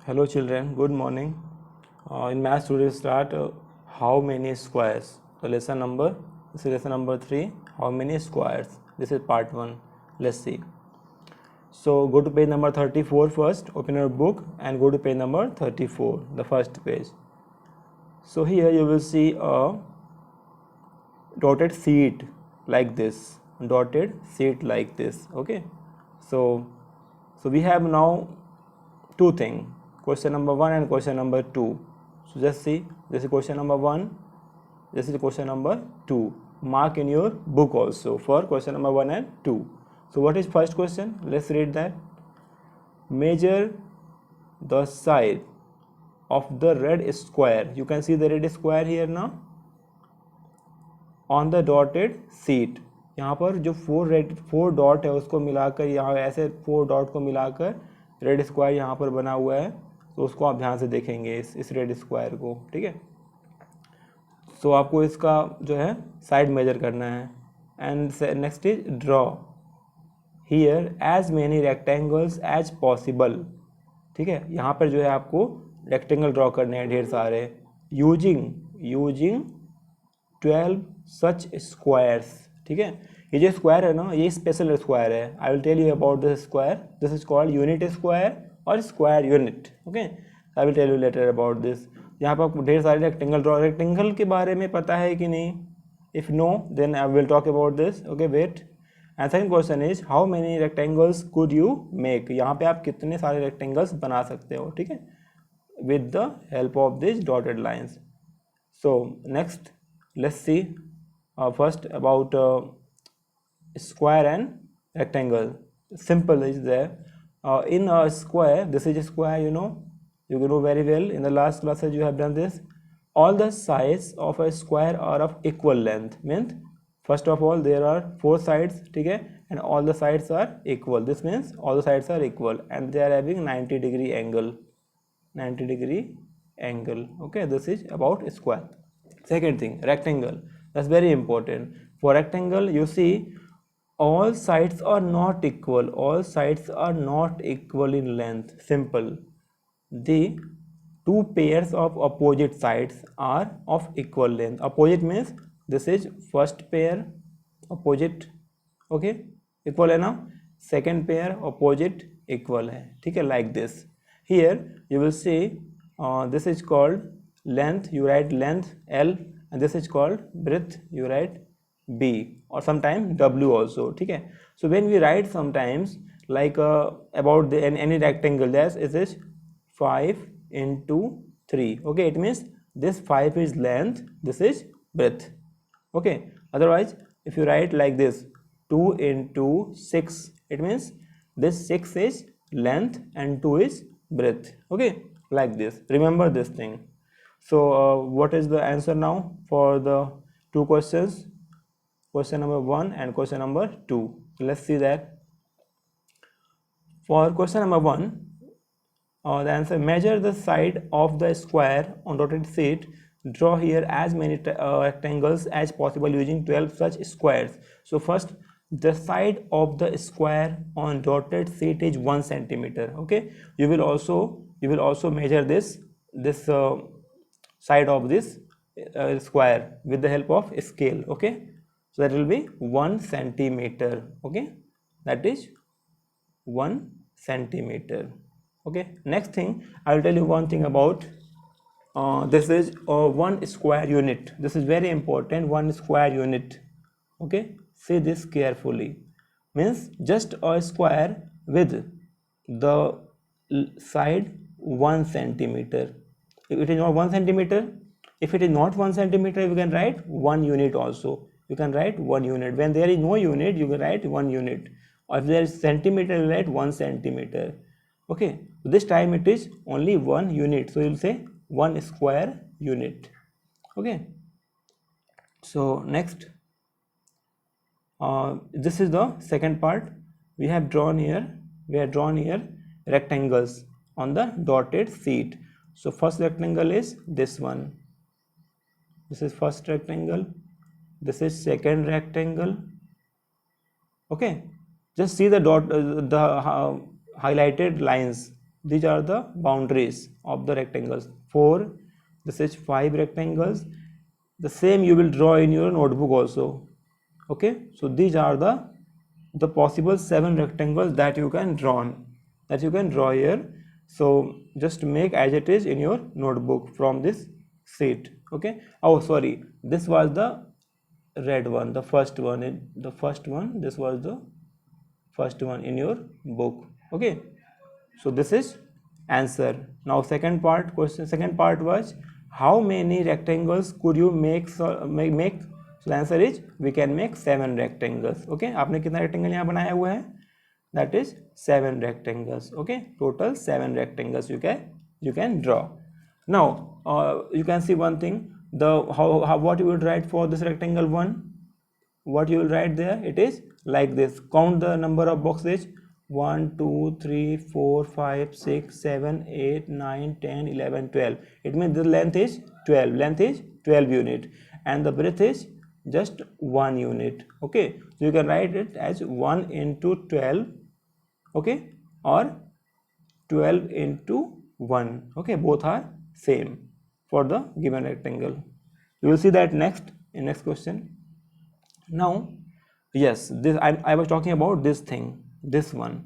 Hello children, good morning. In maths today start how many squares. This is lesson number 3, how many squares. This is part 1. Let's see. So go to page number 34 first, open your book and go to page number 34, the first page. So here you will see a dotted sheet like this, okay. So we have now two things, question number 1 and question number 2. So just see, this is question number 1, this is question number 2. Mark in your book also for question number 1 and 2. So what is first question? Let's read that. Measure the side of the red square. You can see the red square here now on the dotted sheet. यहाँ पर जो four dot है उसको मिलाकर, यहाँ ऐसे 4 dot को मिलाकर रेड स्क्वायर यहाँ पर बना हुआ है. तो उसको आप ध्यान से देखेंगे इस रेड स्क्वायर को, ठीक है. सो आपको इसका जो है साइड मेजर करना है. And next is draw here as many rectangles as possible. ठीक है, यहाँ पर जो है आपको रेक्टेंगल ड्रॉ करने हैं ढेर सारे. यूजिंग 12 सच स्क्वायर्स. ठीक है, ये जो स्क्वायर है ना, ये स्पेशल स्क्वायर है. I will tell you about this square. This is called unit square और square unit. Okay, I will tell you later about this. यहाँ पर आपको ढेर सारे रेक्टेंगल ड्रॉ. रेक्टेंगल के बारे में पता है कि नहीं? If no then I will talk about this. Okay, wait. And second question is how many rectangles could you make. यहाँ पे आप कितने सारे रेक्टेंगल्स बना सकते हो, ठीक है, with the help of this dotted lines. So next let's see first about square and rectangle. Simple is there. In a square, this is a square, you know very well. In the last classes you have done this. All the sides of a square are of equal length. Means first of all there are 4 sides, okay, and all the sides are equal. This means all the sides are equal and they are having 90-degree angle. Okay, this is about square. Second thing, rectangle. That's very important. For rectangle, you see all sides are not equal. All sides are not equal in length. Simple. The 2 pairs of opposite sides are of equal length. Opposite means this is first pair opposite. Okay, equal है ना. Second pair opposite equal है. ठीक है, like this. Here you will see this is called length, you write length L, and this is called breadth, you write B, or sometimes W also. ठीक है, so when we write sometimes like about any rectangle, this is 5 into 3. okay, it means this 5 is length, this is breadth. okay, otherwise if you write like this 2 into 6, it means this 6 is length and 2 is breadth. okay, like this. Remember this thing. So what is the answer now for the 2 questions, question number 1 and question number 2? Let's see that. For question number 1, the answer: measure the side of the square on dotted sheet. Draw here as many rectangles as possible using 12 such squares. So first, the side of the square on dotted sheet is 1 centimeter. okay, you will also measure this side of this square with the help of scale. okay, so that will be 1 centimeter. okay, that is 1 centimeter. okay, next thing I will tell you one thing about this is 1 square unit. This is very important, 1 square unit. okay, see this carefully. Means just a square with the side 1 centimeter. If it is not 1 centimeter, if it is not 1 centimeter, you can write 1 unit also. You can write 1 unit. When there is no unit, you can write 1 unit. Or if there is centimeter, you write 1 centimeter. okay, this time it is only 1 unit, so you will say 1 square unit. okay, so next this is the second part. We have drawn here rectangles on the dotted sheet. So first rectangle is this one. This is first rectangle. This is second rectangle. okay, just see the highlighted lines. these are the boundaries of the rectangles. 4, this is 5 rectangles. The same you will draw in your notebook also. Okay, so these are the possible 7 rectangles that you can draw here. So just make as it is in your notebook from this sheet. Okay, oh sorry, this was the red one, the first one. This was the first one in your book. Okay, so this is answer. Now second part was how many rectangles could you make? So the answer is we can make 7 rectangles. Okay, आपने कितना rectangle यहाँ बनाया हुआ है? That is 7 rectangles. Okay, total 7 rectangles you can draw. Now you can see one thing, what you will write for this rectangle 1. What you will write there? It is like this. Count the number of boxes. 1 2 3 4 5 6 7 8 9 10 11 12. It means the length is 12 unit, and the breadth is just 1 unit. Okay, so you can write it as 1 into 12. Okay, or 12 into 1. Okay, both are same for the given rectangle. You will see that in next question. Now yes, this I was talking about this thing, this one.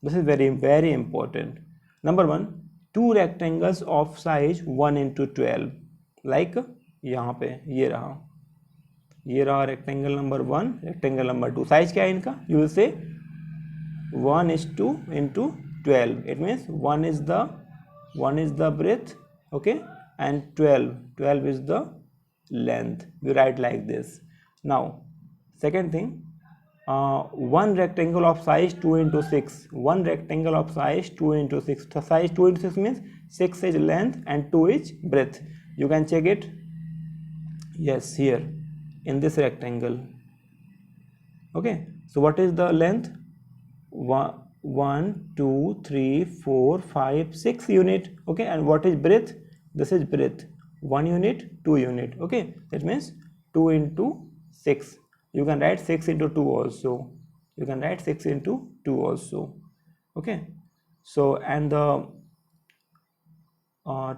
This is very very important. Number 1, 2 rectangles of size 1 into 12. like यहाँ पे ये रहा rectangle number 1, rectangle number 2. Size क्या है इनका? You will say 1:2 into 12. It means 1 is the breadth, okay, and 12 is the length. We write like this. Now second thing, one rectangle of size 2 into 6. One rectangle of size 2 into 6. The size 2 into 6 means 6 is length and 2 is breadth. You can check it. Yes, here in this rectangle. Okay, so what is the length? 1 2 3 4 5 6 unit. Okay, and what is breadth? This is breadth, 1 unit, 2 unit. Okay, that means 2 into 6. You can write 6 into 2 also. You can write 6 into 2 also. Okay, so and the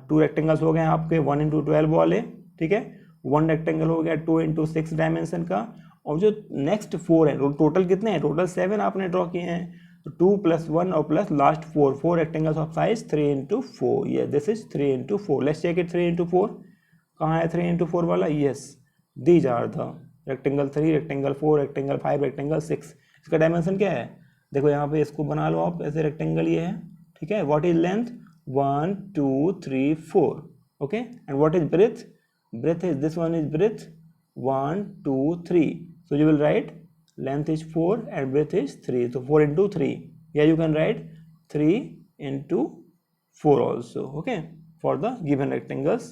2 rectangles हो गए आपके 1 into 12 वाले. ठीक है, 1 rectangle हो गया 2 into 6 dimension का. और जो नेक्स्ट 4 है, टोटल कितने हैं? टोटल 7 आपने ड्रॉ किए हैं. 2 + 1 और plus last 4 rectangles of size 3 into 4. Yes, this is 3 into 4. Let's check it. 3 into 4 कहाँ है? 3 into 4 वाला. Yes, these are the rectangle 3, rectangle 4, rectangle 5, rectangle 6. इसका डायमेंशन क्या है? देखो यहाँ पे इसको बना लो आप. ऐसे रेक्टेंगल ये है. ठीक है, what is length? 1 2 3 4. Okay, and what is breadth? Breadth is this one is breadth 1 2 3. So you will write length is 4 and breadth is 3. So 4 into 3. Yeah, you can write 3 into 4 also. Okay, for the given rectangles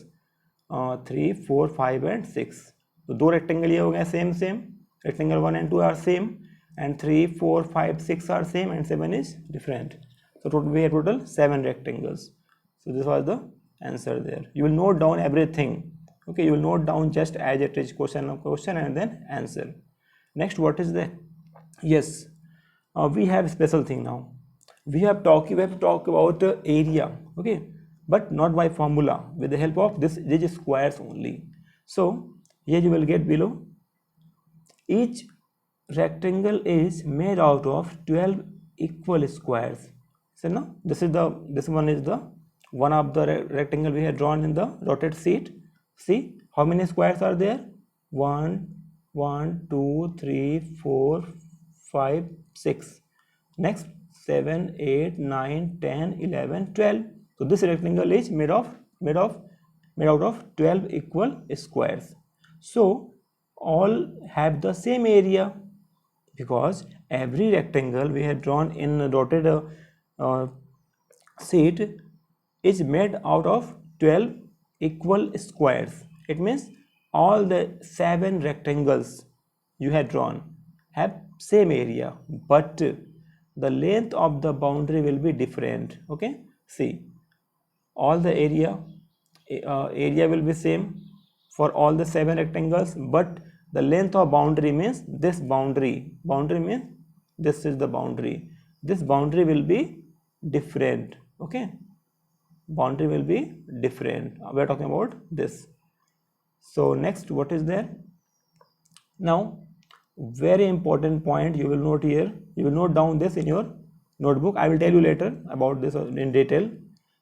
3, 4, 5 and 6. तो 2 rectangle ये हो गए same. Rectangle 1 and 2 are same, and 3, 4, 5, 6 are same, and 7 is different. So we have total 7 rectangles. So this was the answer there. You will note down everything. Okay, you will note down just as it is, question and then answer. Next, what is the? Yes, we have special thing now. We have to talk about area. Okay, but not by formula, with the help of these squares only. So here you will get below. Each rectangle is made out of 12 equal squares. So now this one is the one of the rectangle we have drawn in the dotted sheet. See how many squares are there? 1 2 3 4 5 6. Next 7 8 9 10 11 12. So this rectangle is made out of 12 equal squares. So all have the same area, because every rectangle we have drawn in a dotted sheet is made out of 12 equal squares. It means all the 7 rectangles you have drawn have same area, but the length of the boundary will be different. Okay, see, all the area will be same for all the 7 rectangles, but the length of boundary means this boundary means this is the boundary. This boundary will be different. Okay, boundary will be different. We are talking about this. So next, what is there? Now, very important point you will note here. You will note down this in your notebook. I will tell you later about this in detail.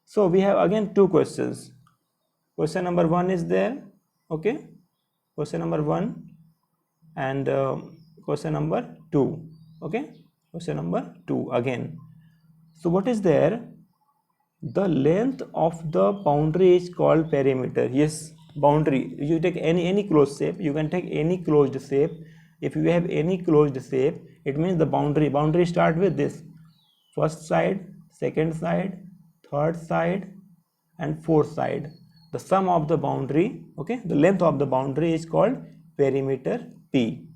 So we have again two questions. Question number 1 is there. Okay, question number 1 and question number 2. Okay, question number 2 again. So what is there? The length of the boundary is called perimeter. Yes, boundary. You take any closed shape. You can take any closed shape. If you have any closed shape, it means the boundary start with this: first side, second side, third side, and fourth side. The sum of the boundary, okay, the length of the boundary is called perimeter P.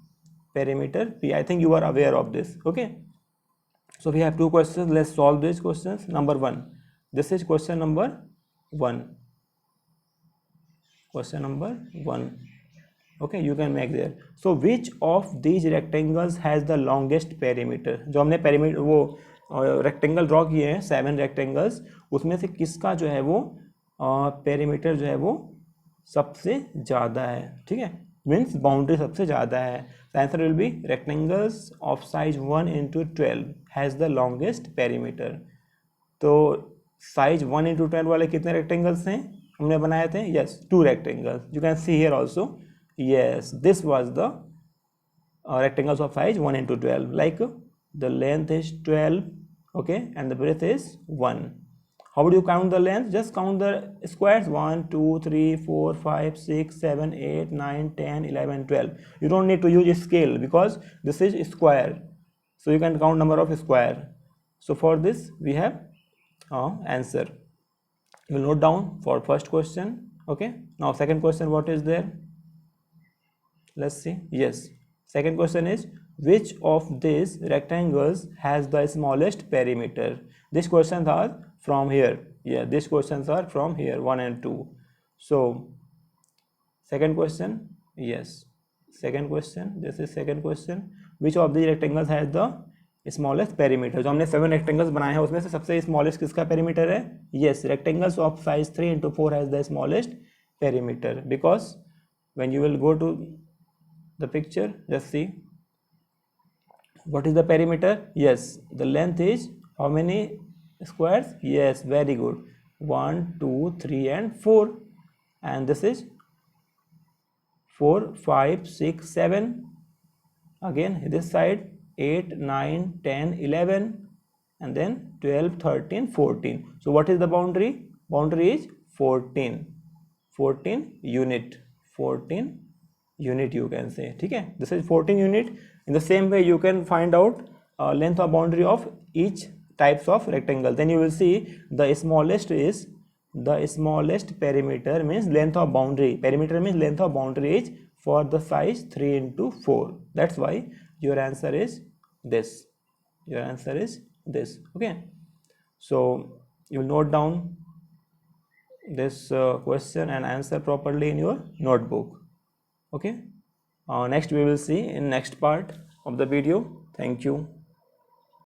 Perimeter P. I think you are aware of this. Okay. So we have two questions. Let's solve these questions. Number 1. This is question number 1. Question number 1. Okay, you can make there. So which of these rectangles has the longest perimeter? जो हमने perimeter वो rectangle draw किए हैं 7 rectangles, उसमें से किसका जो है वो पेरीमीटर जो है वो सबसे ज़्यादा है. ठीक है, मीन्स बाउंड्री सबसे ज़्यादा है. The answer will be rectangles of size 1 into 12 has the longest perimeter. तो साइज 1 into 12 वाले कितने रेक्टेंगल्स हैं हमने बनाए थे? Yes, 2 rectangles. You can see here also. Yes, this was the rectangles of size 1 into 12. Like the length is 12, okay, and the breadth is 1. How would you count the length? Just count the squares: 1, 2, 3, 4, 5, 6, 7, 8, 9, 10, 11, 12. You don't need to use scale because this is square. So you can count number of square. So for this we have answer. You will note down for first question. Okay. Now second question, what is there? Let's see. Yes, second question is which of these rectangles has the smallest perimeter? These questions are from here. Yeah, these questions are from here, 1 and 2. So second question, yes, second question, this is second question. Which of these rectangles has the smallest perimeter? जो हमने 7 rectangles बनाए हैं उसमें से सबसे smallest किसका perimeter है? Yes, rectangles of size 3 into 4 has the smallest perimeter, because when you will go to the picture, just see what is the perimeter. Yes, the length is how many squares? Yes, very good. 1, 2, 3 and 4, and this is 4, 5, 6, 7. Again this side 8, 9, 10, 11, and then 12, 13, 14. So what is the boundary? Boundary is 14 unit. 14 unit you can say. ठीक है, this is 14 unit. In the same way you can find out length of boundary of each types of rectangle. Then you will see the smallest is the smallest perimeter means length of boundary. Perimeter means length of boundary is for the size 3 into 4. That's why your answer is this. Your answer is this. Okay, so you will note down this question and answer properly in your notebook. Okay, next we will see in next part of the video. Thank you.